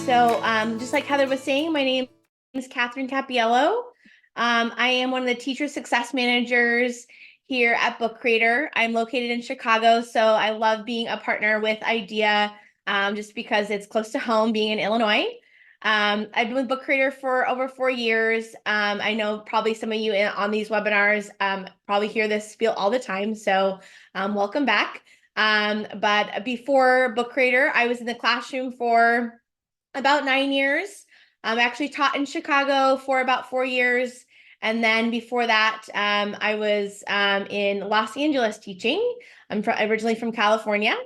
Just like Heather was saying, my name is Catherine Cappiello. I am one of the teacher success managers here at Book Creator. I'm located in Chicago, so I love being a partner with IDEA just because it's close to home, being in Illinois. I've been with Book Creator for over 4 years. I know probably some of you on these webinars probably hear this spiel all the time, so welcome back. But before Book Creator, I was in the classroom for about 9 years. I actually taught in Chicago for about 4 years. And then before that, I was in Los Angeles teaching. I'm originally from California,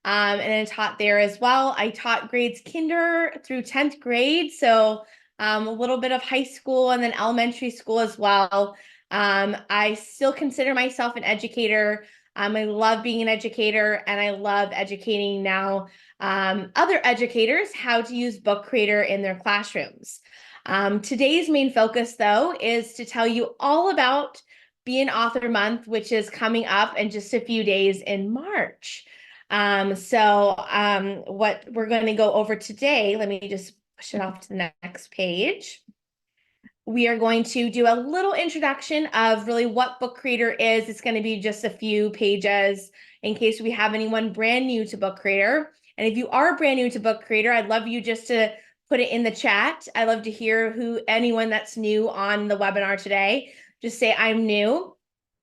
and I taught there as well. I taught grades kinder through 10th grade, so a little bit of high school and then elementary school as well. I still consider myself an educator. I love being an educator, and I love educating now other educators how to use Book Creator in their classrooms. Today's main focus, though, is to tell you all about Be an Author Month, which is coming up in just a few days in March. What we're going to go over today, let me just push it off to the next page. We are going to do a little introduction of really what Book Creator is. It's going to be just a few pages in case we have anyone brand new to Book Creator. And if you are brand new to Book Creator, I'd love you just to put it in the chat. I love to hear anyone that's new on the webinar today. Just say, I'm new.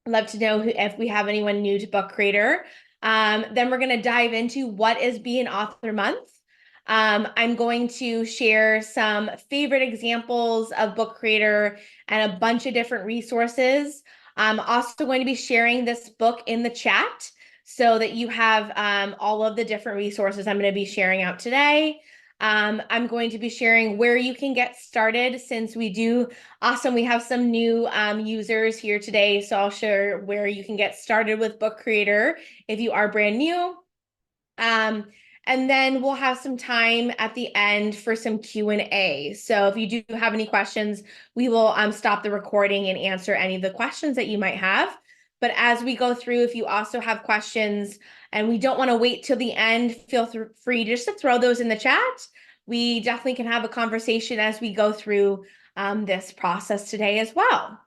I'd love to know if we have anyone new to Book Creator. Then we're going to dive into what is Be an Author Month. I'm going to share some favorite examples of Book Creator and a bunch of different resources. I'm also going to be sharing this book in the chat so that you have all of the different resources I'm going to be sharing out today. I'm going to be sharing where you can get started since we have some new users here today. So I'll share where you can get started with Book Creator if you are brand new. And then we'll have some time at the end for some Q&A. So if you do have any questions, we will stop the recording and answer any of the questions that you might have. But as we go through, if you also have questions and we don't want to wait till the end, feel free just to throw those in the chat. We definitely can have a conversation as we go through this process today as well.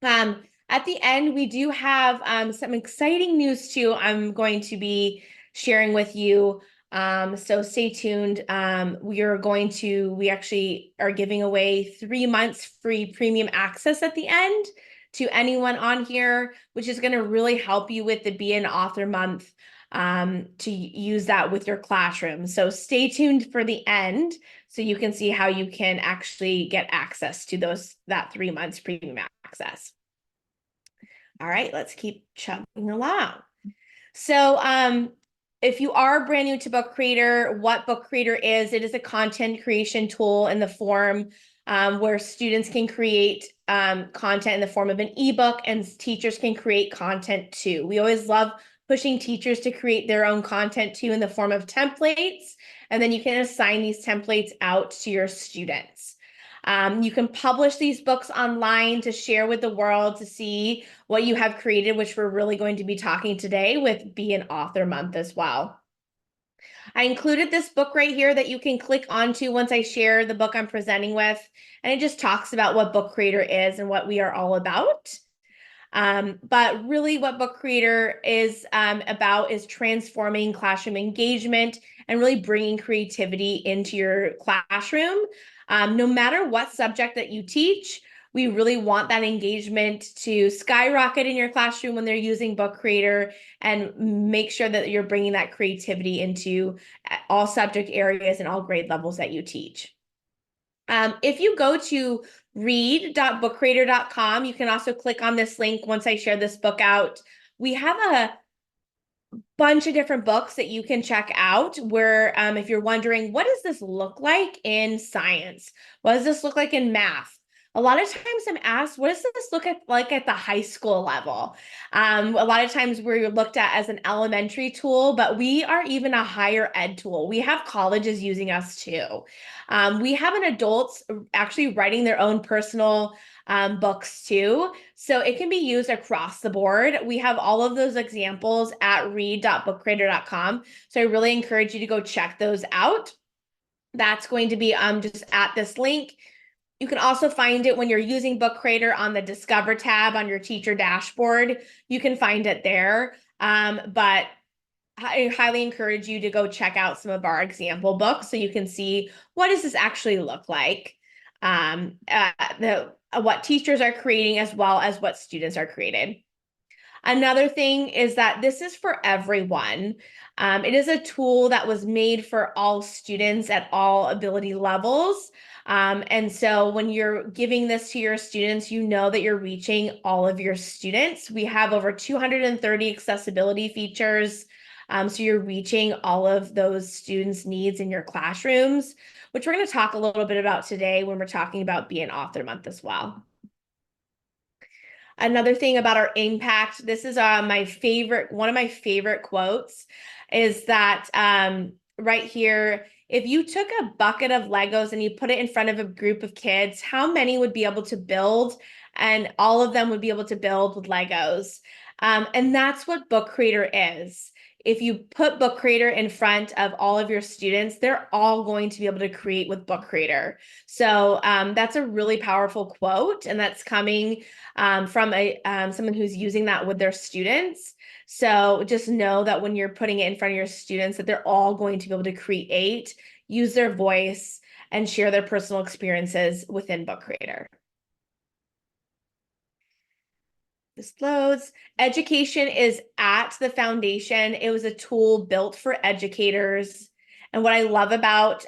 At the end, we do have some exciting news too I'm going to be sharing with you. So stay tuned. We actually are giving away 3 months free premium access at the end to anyone on here, which is going to really help you with the Be an Author Month to use that with your classroom. So stay tuned for the end so you can see how you can actually get access to that 3 months premium access. All right, let's keep chugging along. So if you are brand new to Book Creator, what Book Creator is, it is a content creation tool in the form where students can create content in the form of an ebook and teachers can create content too. We always love pushing teachers to create their own content too in the form of templates, and then you can assign these templates out to your students. You can publish these books online to share with the world to see what you have created, which we're really going to be talking today with Be an Author Month as well. I included this book right here that you can click onto once I share the book I'm presenting with, and it just talks about what Book Creator is and what we are all about. But really what Book Creator is about is transforming classroom engagement and really bringing creativity into your classroom. No matter what subject that you teach, we really want that engagement to skyrocket in your classroom when they're using Book Creator, and make sure that you're bringing that creativity into all subject areas and all grade levels that you teach. If you go to read.bookcreator.com, you can also click on this link once I share this book out. We have a bunch of different books that you can check out where if you're wondering, what does this look like in science? What does this look like in math? A lot of times I'm asked, what does this look like at the high school level? A lot of times we're looked at as an elementary tool, but we are even a higher ed tool. We have colleges using us too. We have an adults actually writing their own personal books too. So it can be used across the board. We have all of those examples at read.bookcreator.com. So I really encourage you to go check those out. That's going to be just at this link. You can also find it when you're using Book Creator on the Discover tab on your teacher dashboard. You can find it there. But I highly encourage you to go check out some of our example books so you can see what does this actually look like, what teachers are creating as well as what students are creating. Another thing is that this is for everyone. It is a tool that was made for all students at all ability levels. And so when you're giving this to your students, you know that you're reaching all of your students. We have over 230 accessibility features. So you're reaching all of those students' needs in your classrooms, which we're going to talk a little bit about today when we're talking about Be an Author Month as well. Another thing about our impact, this is one of my favorite quotes is that right here, if you took a bucket of Legos and you put it in front of a group of kids, how many would be able to build? And all of them would be able to build with Legos. And that's what Book Creator is. If you put Book Creator in front of all of your students, they're all going to be able to create with Book Creator. So that's a really powerful quote, and that's coming from someone who's using that with their students. So just know that when you're putting it in front of your students, that they're all going to be able to create, use their voice, and share their personal experiences within Book Creator. This loads. Education is at the foundation. It was a tool built for educators. And what I love about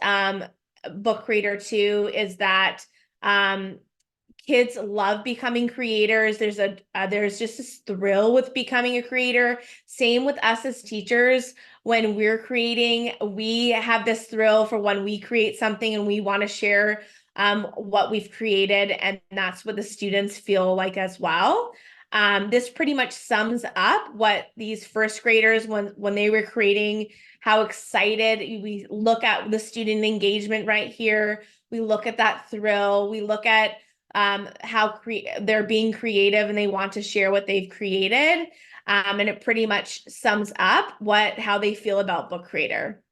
Book Creator too is that kids love becoming creators. There's just this thrill with becoming a creator. Same with us as teachers. When we're creating, we have this thrill for when we create something and we want to share what we've created, and that's what the students feel like as well. This pretty much sums up what these first graders, when they were creating, how excited. We look at the student engagement right here. We look at that thrill. We look at how they're being creative and they want to share what they've created. And it pretty much sums up how they feel about Book Creator.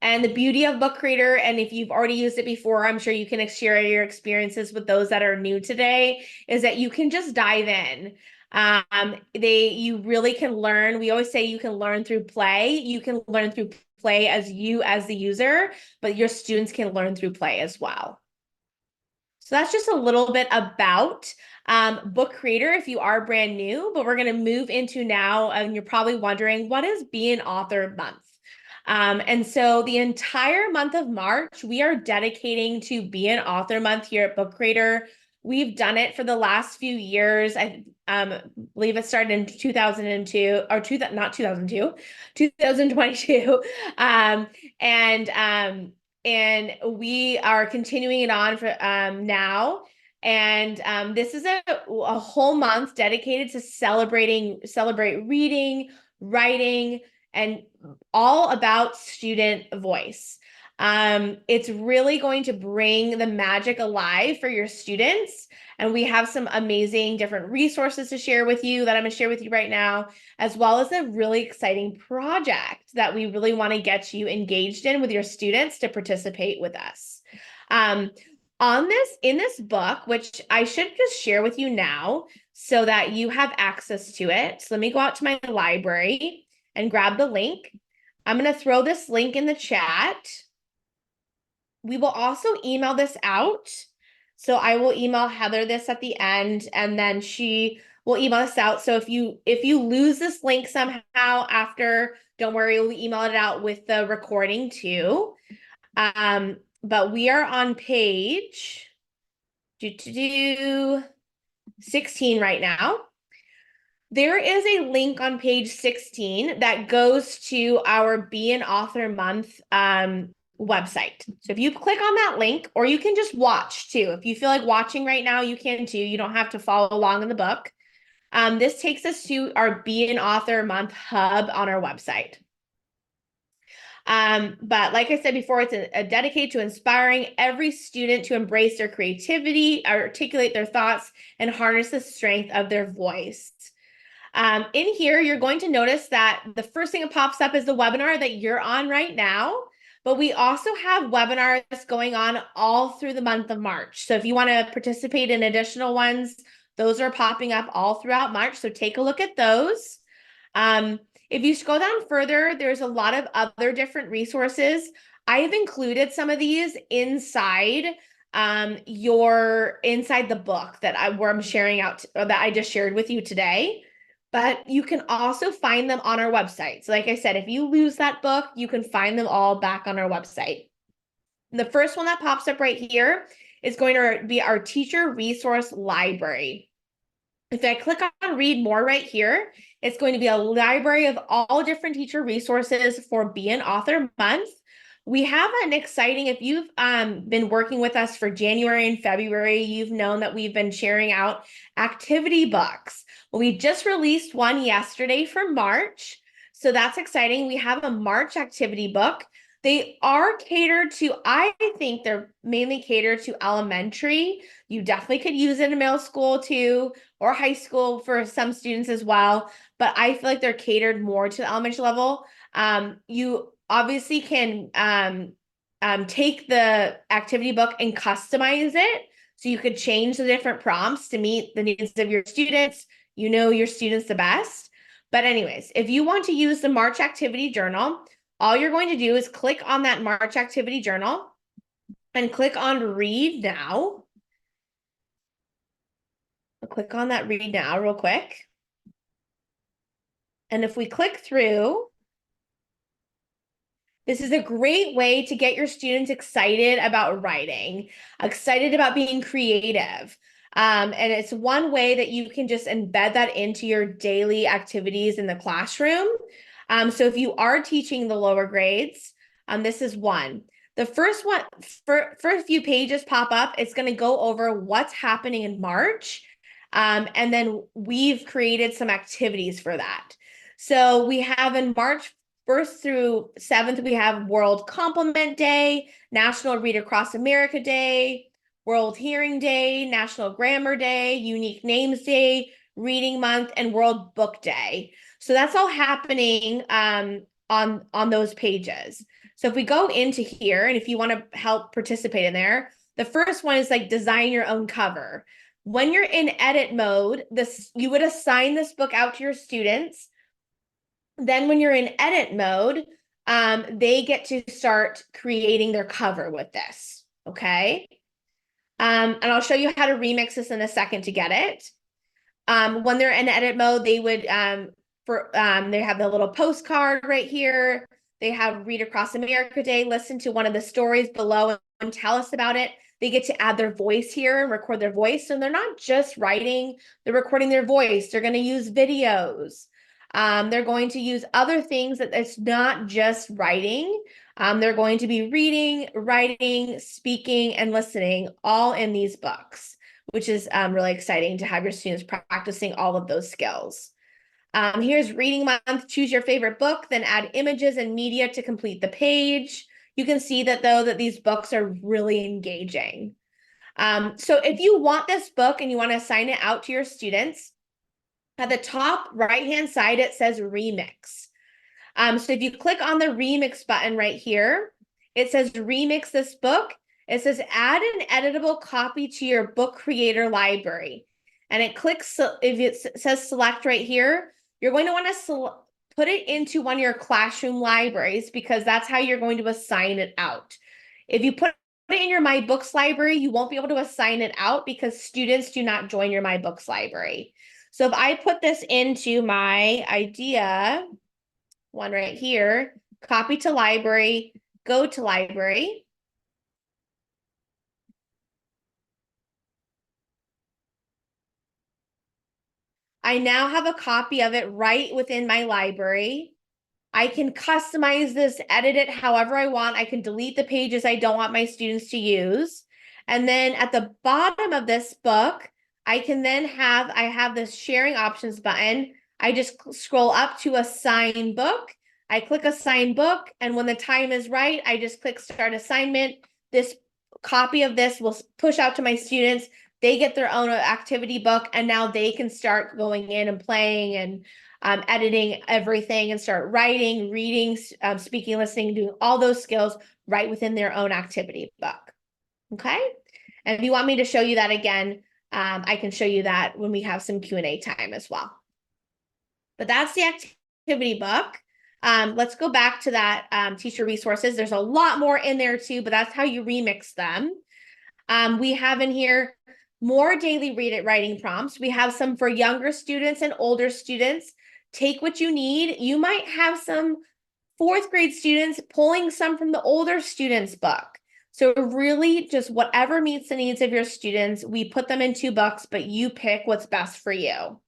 And the beauty of Book Creator, and if you've already used it before, I'm sure you can share your experiences with those that are new today, is that you can just dive in. You really can learn. We always say you can learn through play. You can learn through play as the user, but your students can learn through play as well. So that's just a little bit about Book Creator if you are brand new, but we're going to move into now, and you're probably wondering, what is Be an Author Month? And so the entire month of March, we are dedicating to Be an Author Month here at Book Creator. We've done it for the last few years. I believe it started in 2002, or not 2002, 2022. And we are continuing it on for now. And this is a whole month dedicated to celebrate reading, writing, and all about student voice. It's really going to bring the magic alive for your students. And we have some amazing different resources to share with you that I'm going to share with you right now, as well as a really exciting project that we really want to get you engaged in with your students to participate with us. In this book, which I should just share with you now so that you have access to it. So let me go out to my library and grab the link. I'm going to throw this link in the chat. We will also email this out. So I will email Heather this at the end, and then she will email us out. So if you lose this link somehow after, don't worry, we'll email it out with the recording too. But we are on page 16 right now. There is a link on page 16 that goes to our Be an Author Month website. So if you click on that link, or you can just watch too. If you feel like watching right now, you can too. You don't have to follow along in the book. This takes us to our Be an Author Month hub on our website. But like I said before, it's a dedicated to inspiring every student to embrace their creativity, articulate their thoughts, and harness the strength of their voice. In here, you're going to notice that the first thing that pops up is the webinar that you're on right now, but we also have webinars going on all through the month of March. So if you want to participate in additional ones, those are popping up all throughout March. So take a look at those. If you scroll down further, there's a lot of other different resources. I've included some of these inside inside the book where I'm sharing out, or that I just shared with you today. But you can also find them on our website. So like I said, if you lose that book, you can find them all back on our website. The first one that pops up right here is going to be our teacher resource library. If I click on read more right here, it's going to be a library of all different teacher resources for Be an Author Month. We have an exciting, if you've been working with us for January and February, you've known that we've been sharing out activity books. We just released one yesterday for March. So that's exciting. We have a March activity book. They are catered to, I think they're mainly catered to elementary. You definitely could use it in middle school too, or high school for some students as well. But I feel like they're catered more to the elementary level. You obviously can take the activity book and customize it. So you could change the different prompts to meet the needs of your students. You know your students the best. But anyways, if you want to use the March activity journal, all you're going to do is click on that March activity journal and click on read now. I'll click on that read now real quick. And if we click through, this is a great way to get your students excited about writing, excited about being creative. And it's one way that you can just embed that into your daily activities in the classroom. So if you are teaching the lower grades, this is one. The first one, first few pages pop up, it's going to go over what's happening in March. And then we've created some activities for that. So we have in March 1st through 7th, we have World Compliment Day, National Read Across America Day, World Hearing Day, National Grammar Day, Unique Names Day, Reading Month, and World Book Day. So that's all happening on those pages. So if we go into here, and if you want to help participate in there, the first one is like design your own cover. When you're in edit mode, you would assign this book out to your students. Then when you're in edit mode, they get to start creating their cover with this, okay? And I'll show you how to remix this in a second to get it. When they're in edit mode, they would, they have the little postcard right here. They have Read Across America Day, listen to one of the stories below and tell us about it. They get to add their voice here and record their voice. So they're not just writing, they're recording their voice. They're going to use videos. They're going to use other things that it's not just writing. They're going to be reading, writing, speaking, and listening all in these books, which is really exciting to have your students practicing all of those skills. Here's Reading Month. Choose your favorite book, then add images and media to complete the page. You can see that though that these books are really engaging. So if you want this book and you want to assign it out to your students, at the top right-hand side, it says remix. So if you click on the remix button right here, it says remix this book. It says add an editable copy to your book creator library. And it clicks, if it says select right here, you're going to want to put it into one of your classroom libraries because that's how you're going to assign it out. If you put it in your My Books library, you won't be able to assign it out because students do not join your My Books library. So if I put this into my idea, one right here, copy to library, go to library. I now have a copy of it right within my library. I can customize this, edit it however I want. I can delete the pages I don't want my students to use. And then at the bottom of this book, I have this sharing options button. I just scroll up to assign book. I click assign book. And when the time is right, I just click start assignment. This copy of this will push out to my students. they get their own activity book, and now they can start going in and playing and editing everything and start writing, reading, speaking, listening, doing all those skills right within their own activity book. Okay. And if you want me to show you that again, I can show you that when we have some Q&A time as well. But that's the activity book. Let's go back to that teacher resources. There's a lot more in there too, but that's how you remix them. We have in here more daily writing prompts. We have some for younger students and older students. Take what you need. You might have some fourth grade students pulling some from the older students' book. So really just whatever meets the needs of your students, we put them in 2 books, but you pick what's best for you.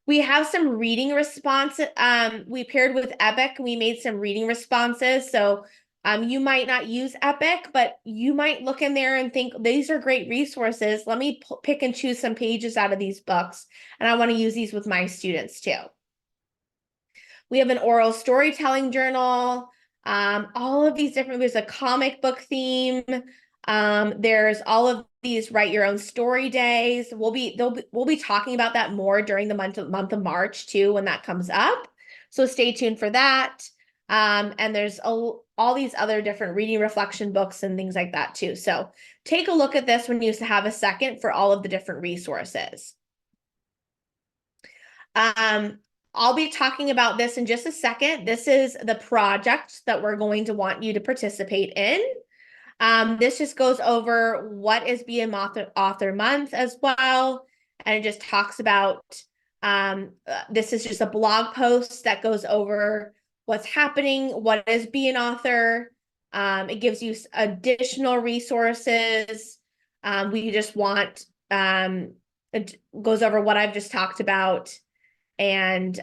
We have some reading response. We paired with Epic. We made some reading responses. So you might not use Epic, but you might look in there and think, these are great resources. Let me pick and choose some pages out of these books. And I want to use these with my students too. We have an oral storytelling journal. All of these different, there's a comic book theme. There's all of these write your own story days. We'll be talking about that more during the month of March too, when that comes up. So stay tuned for that. And there's all these other different reading reflection books and things like that too. So take a look at this when you have a second for all of the different resources. I'll be talking about this in just a second. This is the project that we're going to want you to participate in. This just goes over what is Be an Author Month as well. And it just talks about, this is just a blog post that goes over what's happening, what is Be an Author. It gives you additional resources. We just want, it goes over what I've just talked about, and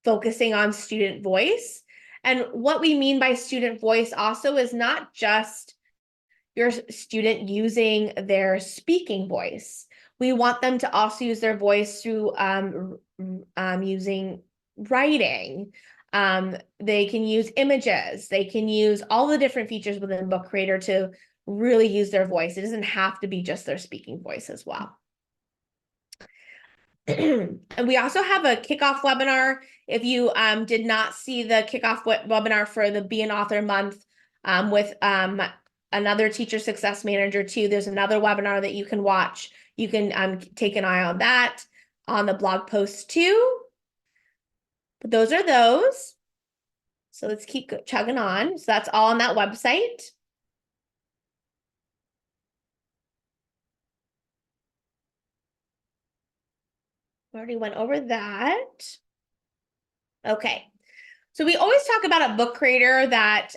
focusing on student voice. And what we mean by student voice also is not just your student using their speaking voice. We want them to also use their voice through using writing. They can use images. They can use all the different features within Book Creator to really use their voice. It doesn't have to be just their speaking voice as well. And we also have a kickoff webinar. If you did not see the kickoff webinar for the Be an Author Month with another teacher success manager too, there's another webinar that you can watch. You can take an eye on that on the blog post too. But those are those. So let's keep chugging on. So that's all on that website. Already went over that. Okay. So we always talk about a book creator that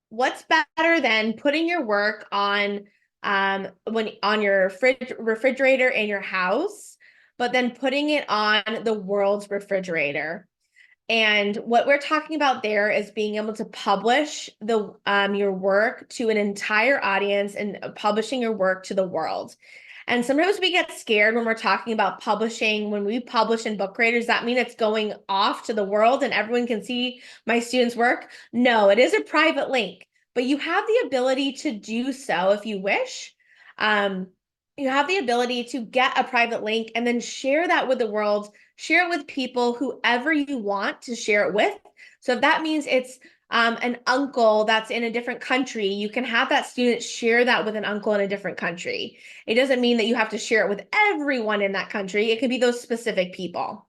what's better than putting your work on on your refrigerator in your house, but then putting it on the world's refrigerator. And what we're talking about there is being able to publish the your work to an entire audience and publishing your work to the world. And sometimes we get scared when we're talking about publishing. When we publish in Book Creators, that mean it's going off to the world and everyone can see my students' work? No, it is a private link, but you have the ability to do so if you wish. You have the ability to get a private link and then share that with the world, share it with people, whoever you want to share it with. So if that means it's an uncle that's in a different country, you can have that student share that with an uncle in a different country. It doesn't mean that you have to share it with everyone in that country. It can be those specific people.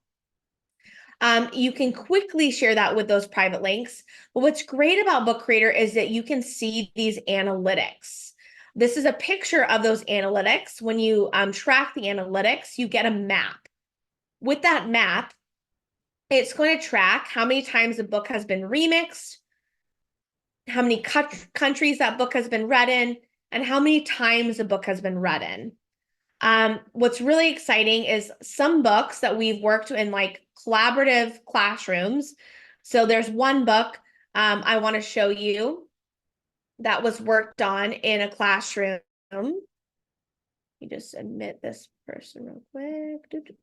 You can quickly share that with those private links. But what's great about Book Creator is that you can see these analytics. This is a picture of those analytics. When you track the analytics, you get a map. With that map, it's going to track how many times a book has been remixed, how many countries that book has been read in, and how many times a book has been read in. What's really exciting is some books that we've worked in like collaborative classrooms. So there's one book I want to show you that was worked on in a classroom. Let me just admit this person real quick.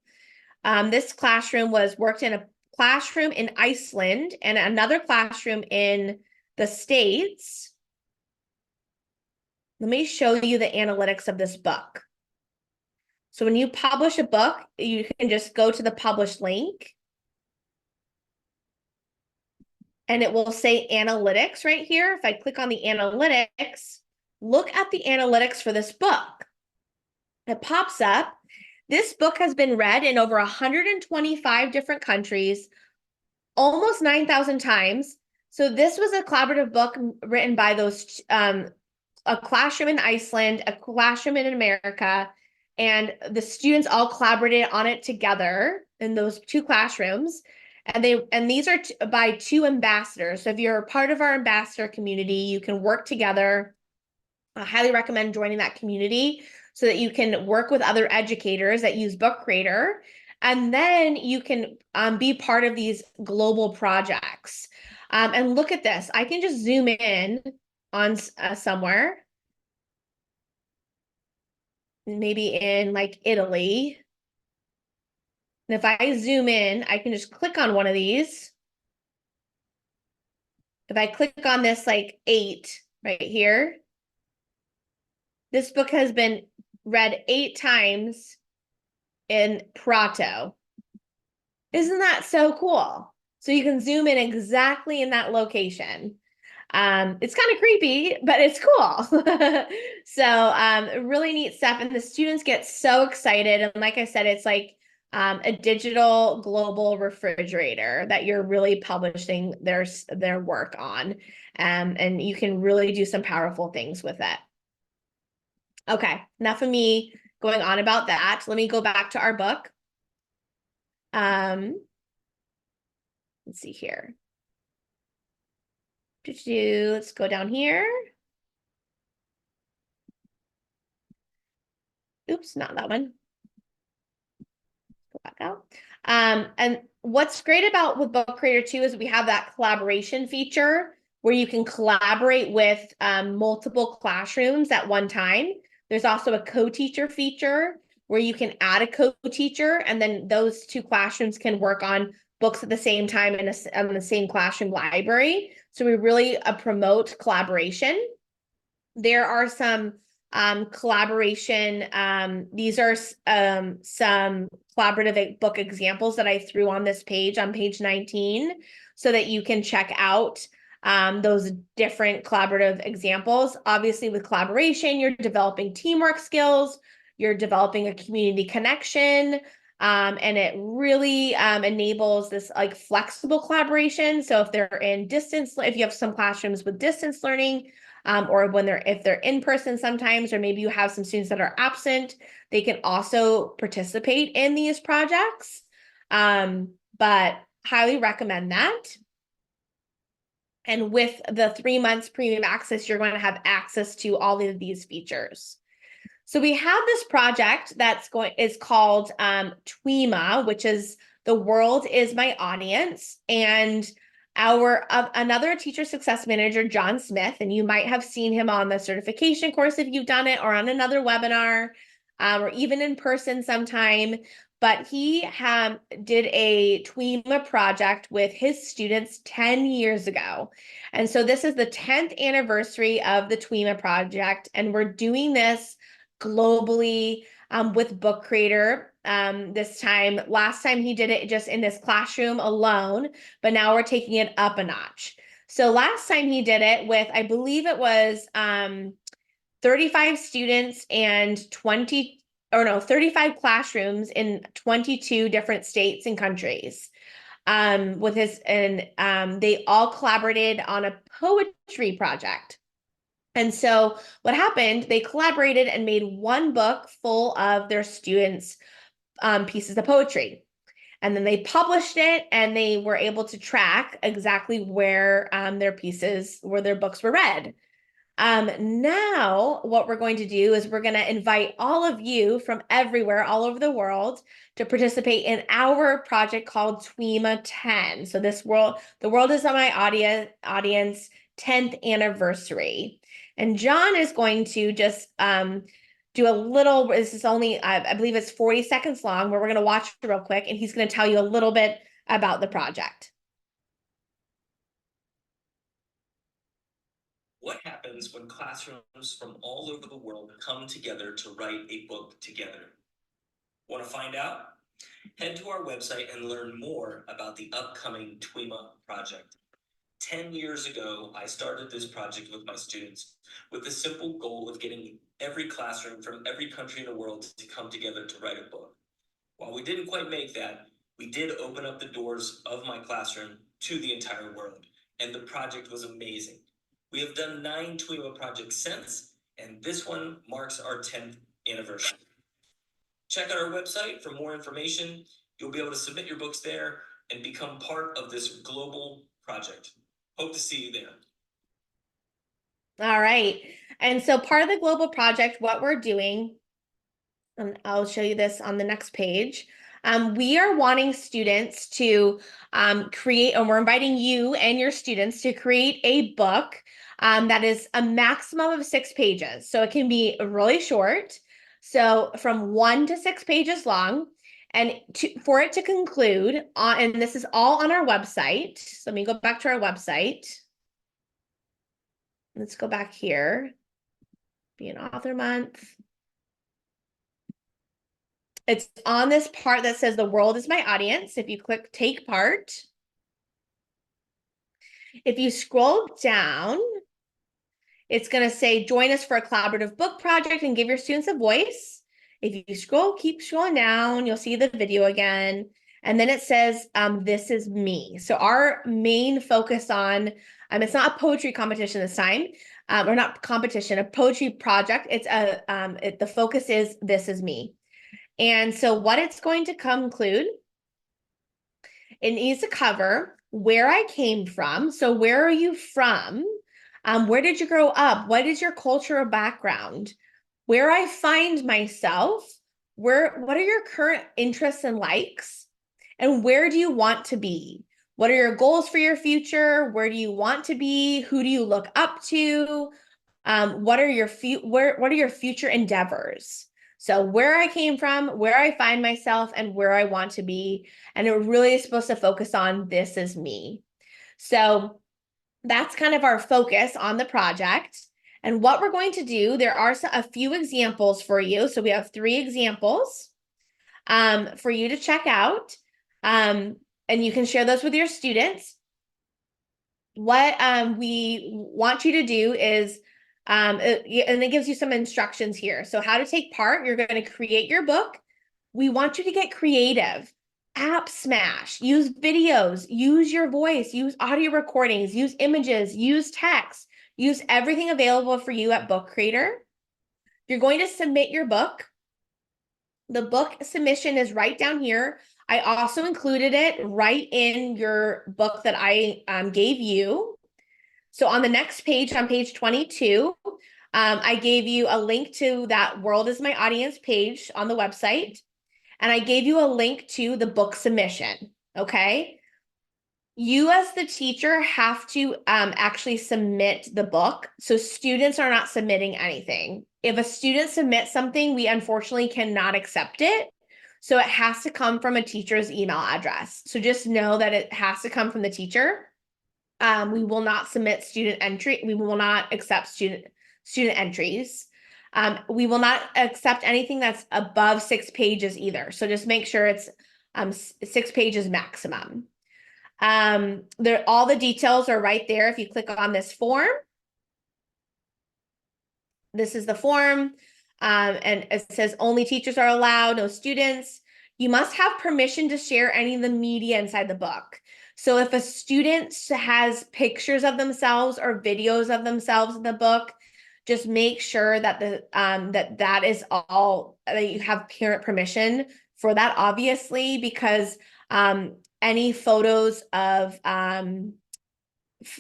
This classroom was worked in a classroom in Iceland and another classroom in the States. let me show you the analytics of this book. So when you publish a book, you can just go to the publish link and it will say analytics right here. If I click on the analytics, look at the analytics for this book. It pops up. This book has been read in over 125 different countries, almost 9,000 times. So this was a collaborative book written by those a classroom in Iceland, a classroom in America, and the students all collaborated on it together in those two classrooms. And these are by two ambassadors. So if you're a part of our ambassador community, you can work together. I highly recommend joining that community so that you can work with other educators that use Book Creator. And then you can be part of these global projects. And look at this. I can just zoom in on somewhere. Maybe in like Italy. And if I zoom in, I can just click on one of these. If I click on this like 8 right here, this book has been read 8 times in Prato. Isn't that so cool? So you can zoom in exactly in that location. It's kind of creepy, but it's cool. So really neat stuff. And the students get so excited. And like I said, it's like a digital global refrigerator that you're really publishing their work on. And you can really do some powerful things with it. Okay, enough of me going on about that. Let me go back to our book. Let's see here. Let's go down here. Oops, not that one. Go back out. And what's great about with Book Creator 2 is we have that collaboration feature where you can collaborate with multiple classrooms at one time. There's also a co-teacher feature where you can add a co-teacher and then those two classrooms can work on books at the same time in the same classroom library. So we really promote collaboration. There are some collaboration. These are some collaborative book examples that I threw on this page, on page 19, so that you can check out those different collaborative examples. Obviously, with collaboration, you're developing teamwork skills, you're developing a community connection, and it really enables this like flexible collaboration. So if they're in distance, if you have some classrooms with distance learning, or if they're in person sometimes, or maybe you have some students that are absent, they can also participate in these projects. But highly recommend that. And with the 3 months premium access, you're going to have access to all of these features. So we have this project is called TWIMA, which is The World is My Audience. And another teacher success manager, John Smith, and you might have seen him on the certification course if you've done it, or on another webinar, or even in person sometime. But he did a TWIMA project with his students 10 years ago. And so this is the 10th anniversary of the TWIMA project. And we're doing this globally with Book Creator this time. Last time he did it just in this classroom alone, but now we're taking it up a notch. So last time he did it with, I believe it was 35 students and 35 classrooms in 22 different states and countries. They all collaborated on a poetry project. And so what happened, they collaborated and made one book full of their students' pieces of poetry. And then they published it and they were able to track exactly where their books were read. Now what we're going to do is we're going to invite all of you from everywhere, all over the world, to participate in our project called TWIMA 10. So the world is on my audience 10th anniversary. And John is going to just do a little, this is only, I believe it's 40 seconds long, where we're going to watch it real quick, and he's going to tell you a little bit about the project. What happens when classrooms from all over the world come together to write a book together? Want to find out? Head to our website and learn more about the upcoming TWIMA project. 10 years ago, I started this project with my students with the simple goal of getting every classroom from every country in the world to come together to write a book. While we didn't quite make that, we did open up the doors of my classroom to the entire world, and the project was amazing. We have done 9 TWIMA projects since, and this one marks our 10th anniversary. Check out our website for more information. You'll be able to submit your books there and become part of this global project. Hope to see you there. All right. And so part of the global project, what we're doing, and I'll show you this on the next page. We are wanting students to create, and we're inviting you and your students to create a book that is a maximum of 6 pages. So it can be really short. So from 1 to 6 pages long. And for it to conclude, and this is all on our website. So let me go back to our website. Let's go back here. Be an author month. It's on this part that says the world is my audience. If you click take part, if you scroll down, it's going to say join us for a collaborative book project and give your students a voice. If you scroll, keep scrolling down, you'll see the video again. And then it says, this is me. So our main focus on, it's not a poetry competition this time, or not competition, a poetry project. It's the focus is this is me. And so what it's going to conclude, it needs to cover where I came from. So where are you from? Where did you grow up? What is your cultural background? Where I find myself? What are your current interests and likes? And where do you want to be? What are your goals for your future? Where do you want to be? Who do you look up to? What are your future endeavors? So where I came from, where I find myself, and where I want to be. And it really is supposed to focus on this is me. So that's kind of our focus on the project. And what we're going to do, there are a few examples for you. So we have 3 examples for you to check out. And you can share those with your students. What we want you to do is, and it gives you some instructions here. So how to take part, you're going to create your book. We want you to get creative. App smash, use videos, use your voice, use audio recordings, use images, use text, use everything available for you at Book Creator. You're going to submit your book. The book submission is right down here. I also included it right in your book that I gave you. So on the next page, on page 22, I gave you a link to that World is My Audience page on the website. And I gave you a link to the book submission, okay? You as the teacher have to actually submit the book. So students are not submitting anything. If a student submits something, we unfortunately cannot accept it. So it has to come from a teacher's email address. So just know that it has to come from the teacher. We will not submit student entry. We will not accept student entries. We will not accept anything that's above 6 pages either. So just make sure it's 6 pages maximum. All the details are right there. If you click on this form, this is the form. And it says only teachers are allowed, no students. You must have permission to share any of the media inside the book. So if a student has pictures of themselves or videos of themselves in the book, just make sure that that is all, that you have parent permission for that, obviously, because any photos or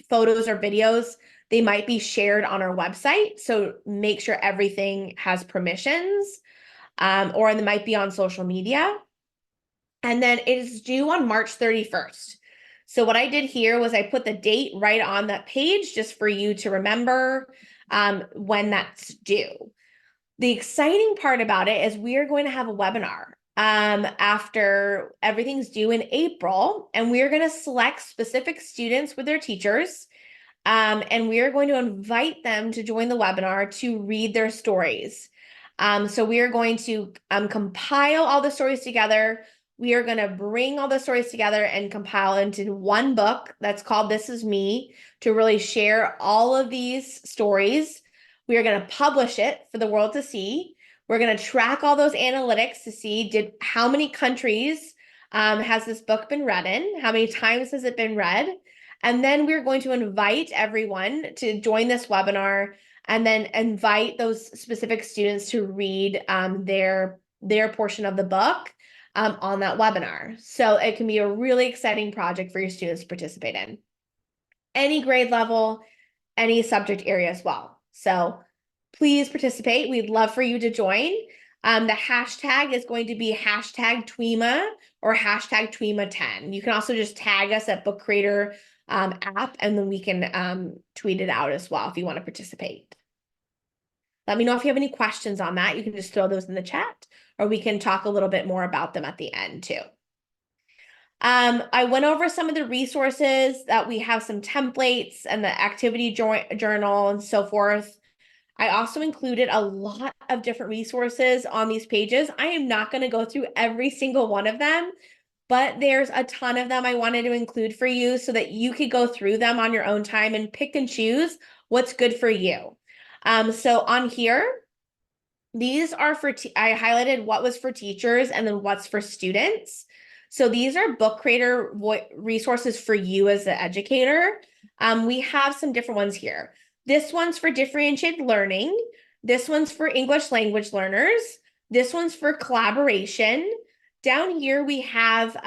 videos, they might be shared on our website. So make sure everything has permissions, or they might be on social media. And then it is due on March 31st. So what I did here was I put the date right on that page just for you to remember when that's due. The exciting part about it is we are going to have a webinar after everything's due in April, and we are going to select specific students with their teachers. And we are going to invite them to join the webinar to read their stories. So we are going to compile all the stories together. We are going to bring all the stories together and compile into one book that's called This Is Me, to really share all of these stories. We are going to publish it for the world to see. We're going to track all those analytics to see how many countries has this book been read in, how many times has it been read. And then we're going to invite everyone to join this webinar, and then invite those specific students to read their portion of the book on that webinar. So it can be a really exciting project for your students to participate in. Any grade level, any subject area as well. So please participate. We'd love for you to join. The hashtag is going to be hashtag Tweema or hashtag Tweema10. You can also just tag us at Book Creator app, and then we can tweet it out as well if you want to participate. Let me know if you have any questions on that. You can just throw those in the chat, or we can talk a little bit more about them at the end too. I went over some of the resources that we have, some templates and the activity journal and so forth. I also included a lot of different resources on these pages. I am not going to go through every single one of them, but there's a ton of them I wanted to include for you so that you could go through them on your own time and pick and choose what's good for you. So on here, these are for, I highlighted what was for teachers and then what's for students. So these are book creator resources for you as the educator. We have some different ones here. This one's for differentiated learning. This one's for English language learners. This one's for collaboration. Down here, we have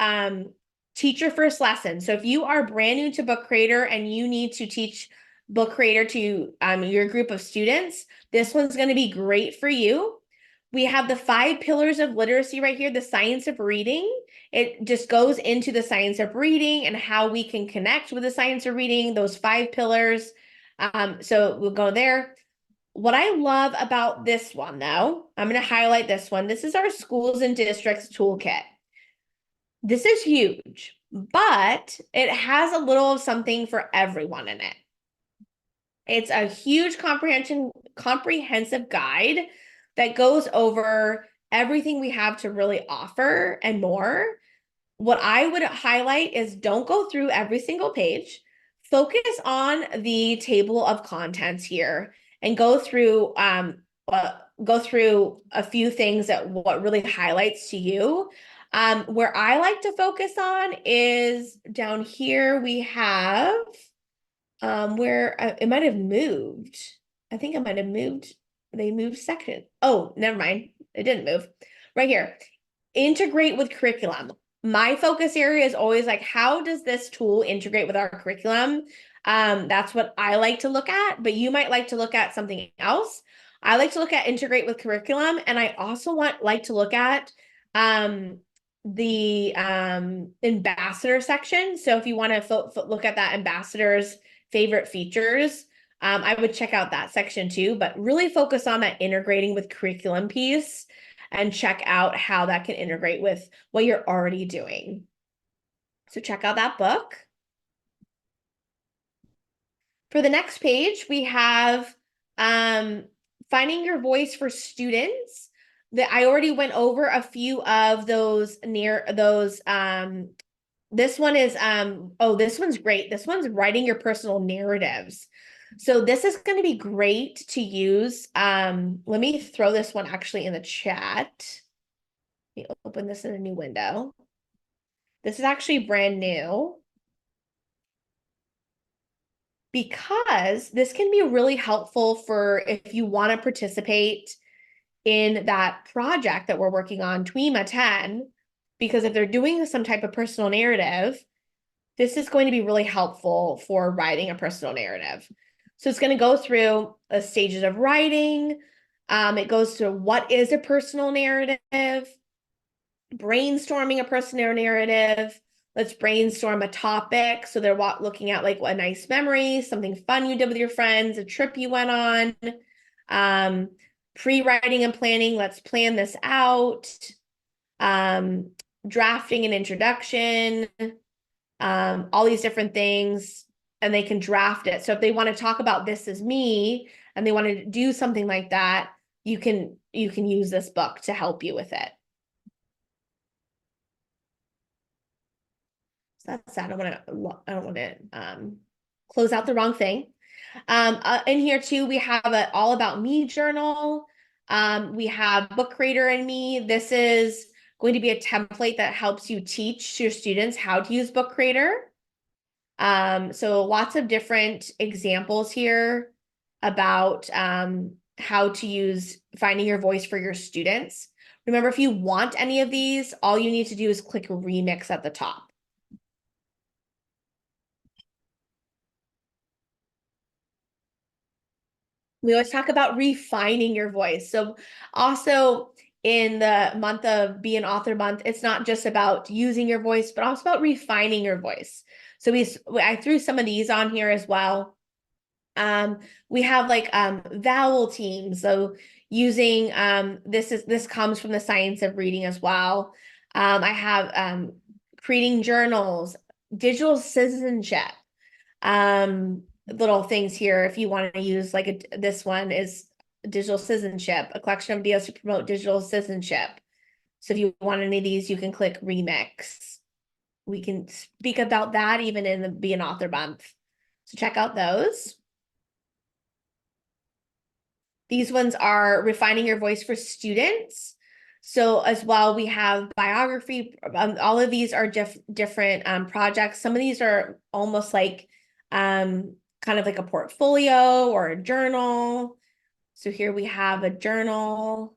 teacher first lesson. So if you are brand new to book creator and you need to teach book creator to your group of students, this one's going to be great for you. We have the 5 pillars of literacy right here, the science of reading. It just goes into the science of reading and how we can connect with the science of reading, those 5 pillars. So we'll go there. What I love about this one, though, I'm going to highlight this one. This is our schools and districts toolkit. This is huge, but it has a little of something for everyone in it. It's a huge comprehensive guide that goes over everything we have to really offer and more. What I would highlight is don't go through every single page. Focus on the table of contents here and go through a few things that what really highlights to you. Where I like to focus on is down here we have where it might have moved. I think it might have moved. They moved section. Oh, never mind. It didn't move. Right here. Integrate with curriculum. My focus area is always like, how does this tool integrate with our curriculum? That's what I like to look at, but you might like to look at something else. I like to look at integrate with curriculum, and I also like to look at the ambassador section. So if you want to look at that ambassador's favorite features, I would check out that section too, but really focus on that integrating with curriculum piece and check out how that can integrate with what you're already doing. So check out that book. For the next page, we have finding your voice for students. That I already went over a few of those this one is oh, this one's great. This one's writing your personal narratives. So this is going to be great to use. Let me throw this one actually in the chat. Let me open this in a new window. This is actually brand new, because this can be really helpful for if you want to participate in that project that we're working on, Tweema 10, because if they're doing some type of personal narrative, this is going to be really helpful for writing a personal narrative. So it's going to go through the stages of writing. It goes through what is a personal narrative, brainstorming a personal narrative. Let's brainstorm a topic. So they're looking at like a nice memory, something fun you did with your friends, a trip you went on. Pre-writing and planning, let's plan this out. Drafting an introduction, all these different things. and they can draft it. So if they want to talk about this is me and they want to do something like that, you can use this book to help you with it. So that's that. I don't want to close out the wrong thing. In here too, we have a all about me journal. We have Book Creator and Me. This is going to be a template that helps you teach your students how to use Book Creator. So lots of different examples here about how to use finding your voice for your students. Remember, if you want any of these, all you need to do is click remix at the top. We always talk about refining your voice. So also in the month of Be an Author Month, it's not just about using your voice, but also about refining your voice. So I threw some of these on here as well. We have like vowel teams. So using this comes from the science of reading as well. I have creating journals, digital citizenship. Little things here if you want to use like this one is digital citizenship, a collection of videos to promote digital citizenship. So if you want any of these, you can click remix. We can speak about that even in the Be an Author Month. So check out those. These ones are refining your voice for students. So as well, we have biography. All of these are different projects. Some of these are almost like kind of like a portfolio or a journal. So here we have a journal.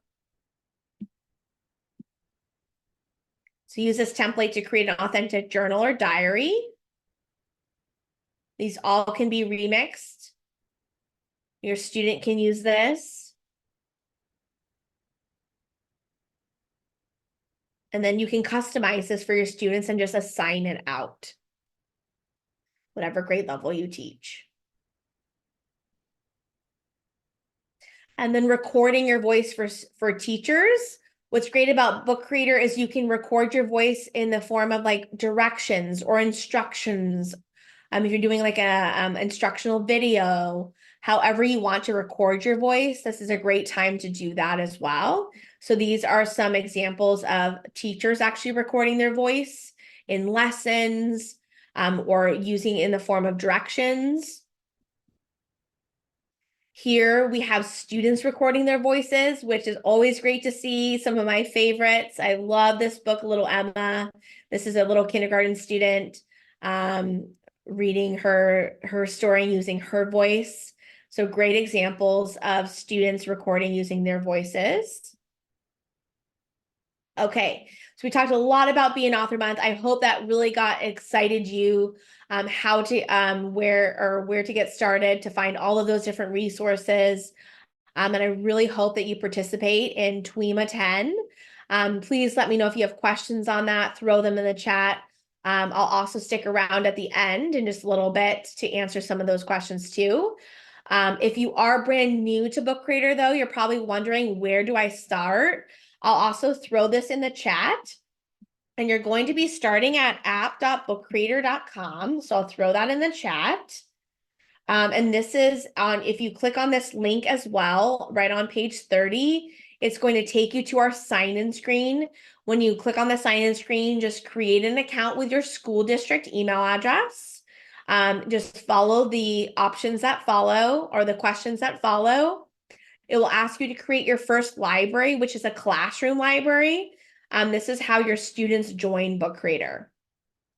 So use this template to create an authentic journal or diary. These all can be remixed. Your student can use this. And then you can customize this for your students and just assign it out, whatever grade level you teach. And then recording your voice for teachers. What's great about Book Creator is you can record your voice in the form of like directions or instructions. If you're doing like a instructional video, however you want to record your voice, this is a great time to do that as well. So these are some examples of teachers actually recording their voice in lessons or using in the form of directions. Here we have students recording their voices, which is always great to see. Some of my favorites. I love this book, Little Emma. This is a little kindergarten student reading her story using her voice. So great examples of students recording using their voices. Okay, so we talked a lot about Be an Author Month. I hope that really got excited you how to where to get started to find all of those different resources. And I really hope that you participate in TWEMA 10. Please let me know if you have questions on that. Throw them in the chat. I'll also stick around at the end in just a little bit to answer some of those questions too. If you are brand new to Book Creator though, you're probably wondering, where do I start? I'll also throw this in the chat. And you're going to be starting at app.bookcreator.com. So I'll throw that in the chat. And this is on, if you click on this link as well, right on page 30, it's going to take you to our sign-in screen. When you click on the sign-in screen, just create an account with your school district email address. Just follow the options that follow or the questions that follow. It will ask you to create your first library, which is a classroom library. This is how your students join Book Creator.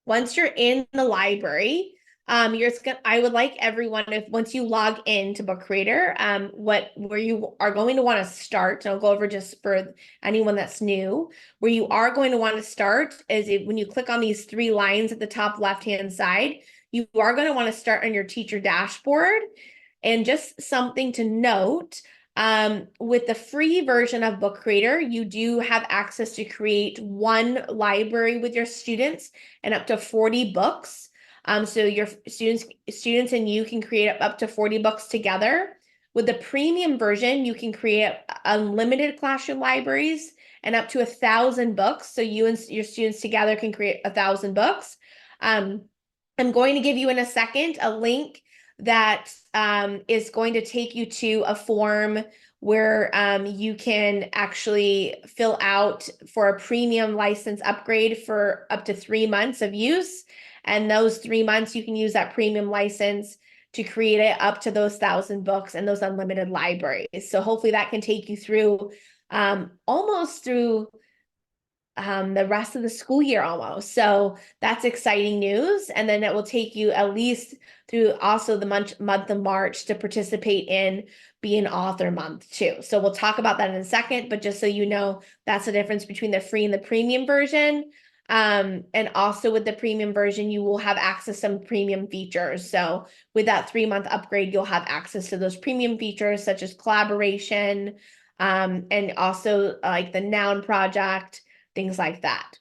Once you're in the library, I would like everyone, if once you log into Book Creator, where you are going to want to start, and I'll go over just for anyone that's new, where you are going to want to start is when you click on these three lines at the top left-hand side, you are going to want to start on your teacher dashboard. And just something to note, with the free version of Book Creator, you do have access to create one library with your students and up to 40 books. So your students and you can create up to 40 books together. With the premium version, you can create unlimited classroom libraries and up to 1,000 books. So you and your students together can create 1,000 books. I'm going to give you in a second a link that is going to take you to a form where you can actually fill out for a premium license upgrade for up to 3 months of use. And those 3 months, you can use that premium license to create it up to those 1,000 books and those unlimited libraries. So hopefully that can take you through almost through the rest of the school year almost. So that's exciting news. And then it will take you at least through also the month of March to participate in Be an Author Month too. So we'll talk about that in a second, but just so you know, that's the difference between the free and the premium version. And also with the premium version, you will have access to some premium features. So with that 3-month upgrade, you'll have access to those premium features such as collaboration, and also like the noun project, things like that.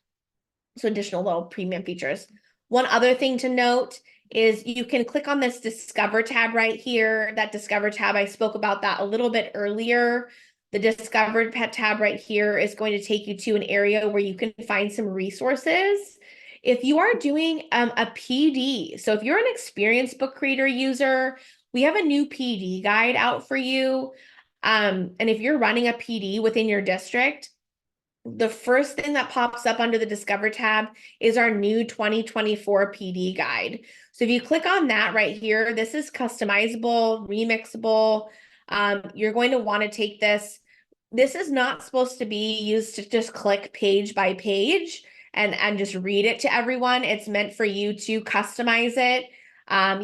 So additional little premium features. One other thing to note is you can click on this Discover tab right here. That Discover tab, I spoke about that a little bit earlier. The Discover tab right here is going to take you to an area where you can find some resources. If you are doing a PD, so if you're an experienced book creator user, we have a new PD guide out for you. And if you're running a PD within your district, the first thing that pops up under the Discover tab is our new 2024 PD guide. So if you click on that right here, this is customizable, remixable. You're going to want to take this. This is not supposed to be used to just click page by page and just read it to everyone. It's meant for you to customize it.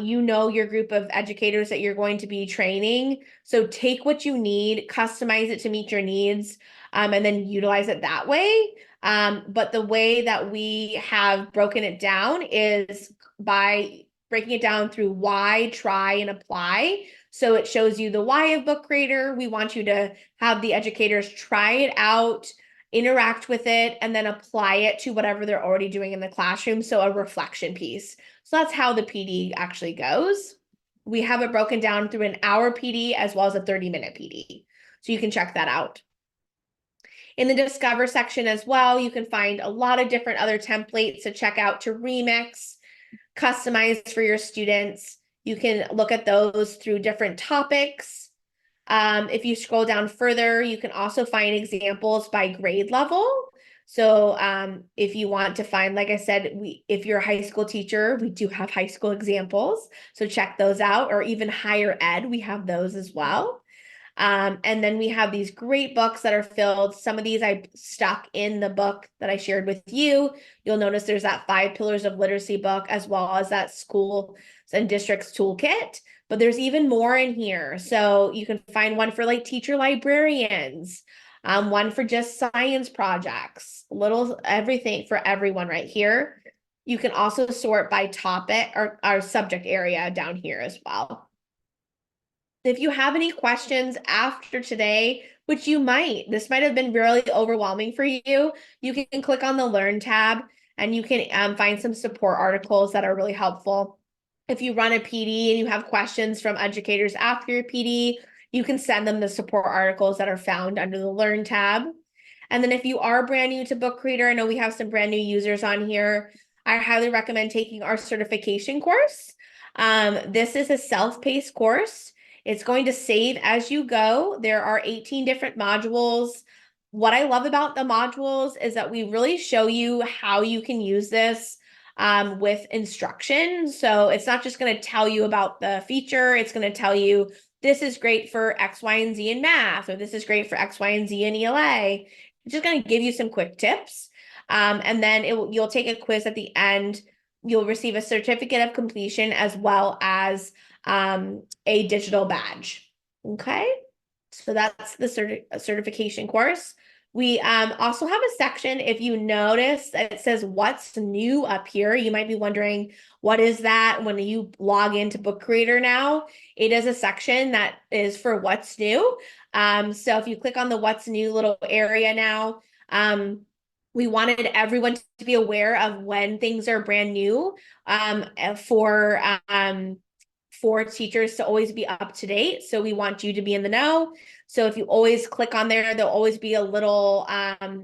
You know your group of educators that you're going to be training. So take what you need, customize it to meet your needs, and then utilize it that way. But the way that we have broken it down is by breaking it down through why, try, and apply. So it shows you the why of Book Creator. We want you to have the educators try it out, interact with it, and then apply it to whatever they're already doing in the classroom. So a reflection piece. So that's how the PD actually goes. We have it broken down through an hour PD as well as a 30-minute PD. So you can check that out. In the Discover section as well, you can find a lot of different other templates to check out to remix, customize for your students. You can look at those through different topics. If you scroll down further, you can also find examples by grade level. So if you want to find, like I said, if you're a high school teacher, we do have high school examples. So check those out, or even higher ed, we have those as well. And then we have these great books that are filled. Some of these I stuck in the book that I shared with you. You'll notice there's that 5 Pillars of Literacy book, as well as that Schools and Districts Toolkit. But there's even more in here. So you can find one for like teacher librarians, one for just science projects, little everything for everyone right here. You can also sort by topic or our subject area down here as well. If you have any questions after today, which you might, this might have been really overwhelming for you, you can click on the Learn tab and you can find some support articles that are really helpful. If you run a PD and you have questions from educators after your PD, you can send them the support articles that are found under the Learn tab. And then if you are brand new to Book Creator, I know we have some brand new users on here, I highly recommend taking our certification course. This is a self-paced course. It's going to save as you go. There are 18 different modules. What I love about the modules is that we really show you how you can use this with instruction. So it's not just going to tell you about the feature. It's going to tell you this is great for X, Y, and Z in math, or this is great for X, Y, and Z in ELA. It's just going to give you some quick tips. And then you'll take a quiz at the end. You'll receive a certificate of completion as well as a digital badge. Okay, so that's the certification course. We also have a section, if you notice, that it says what's new up here. You might be wondering, what is that? When you log into Book Creator now, it is a section that is for what's new. So if you click on the what's new little area now, we wanted everyone to be aware of when things are brand new for for teachers to always be up to date. So we want you to be in the know. So if you always click on there, there'll always be a little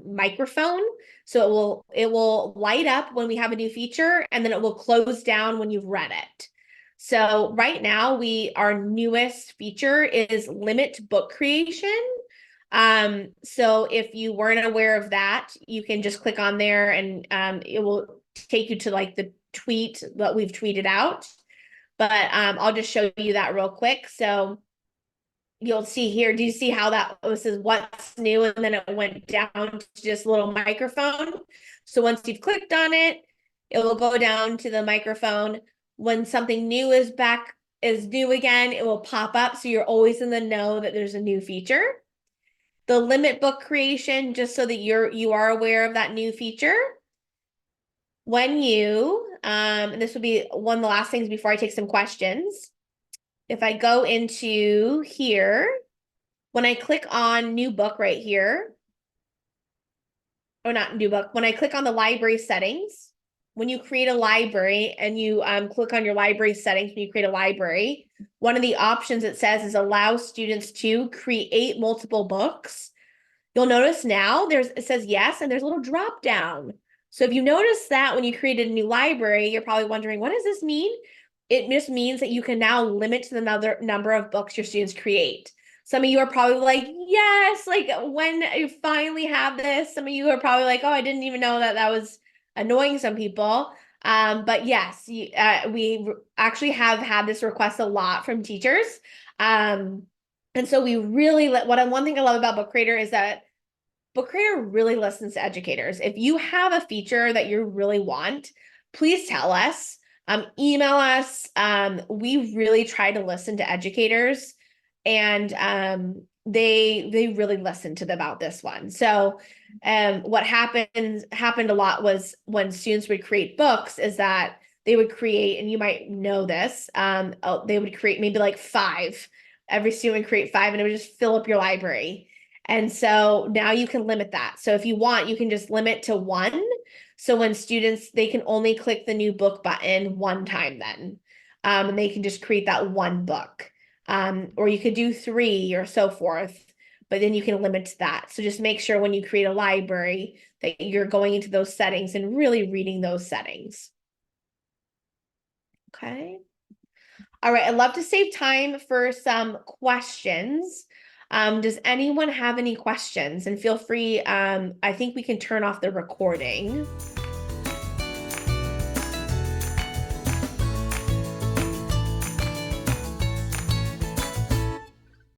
microphone. So it will light up when we have a new feature, and then it will close down when you've read it. So right now, our newest feature is limit book creation. So if you weren't aware of that, you can just click on there, and it will take you to like the tweet that we've tweeted out. But I'll just show you that real quick. So you'll see here, do you see how this is what's new? And then it went down to just a little microphone. So once you've clicked on it, it will go down to the microphone. When something new is new again, it will pop up. So you're always in the know that there's a new feature. The limit book creation, just so that you are aware of that new feature. When and this will be one of the last things before I take some questions. If I go into here, when I click on new book right here, or not new book, when I click on the library settings, when you create a library and you click on your library settings, when you create a library, one of the options it says is allow students to create multiple books. You'll notice now it says yes, and there's a little drop down. So if you notice that when you created a new library, you're probably wondering, what does this mean? It just means that you can now limit to the number of books your students create. Some of you are probably like, yes, like when you finally have this. Some of you are probably like, oh, I didn't even know that was annoying some people. But yes, we actually have had this request a lot from teachers. And so we really one thing I love about Book Creator is that Book Creator really listens to educators. If you have a feature that you really want, please tell us. Email us. We really try to listen to educators, and they really listen to them about this one. So what happened a lot was when students would create books is that they would create, and you might know this, they would create maybe like 5. Every student would create 5, and it would just fill up your library. And so now you can limit that. So if you want, you can just limit to 1. So when students, they can only click the new book button 1 time then. And they can just create that 1 book. Or you could do 3 or so forth, but then you can limit to that. So just make sure when you create a library that you're going into those settings and really reading those settings. Okay. All right, I'd love to save time for some questions. Does anyone have any questions? And feel free, I think we can turn off the recording.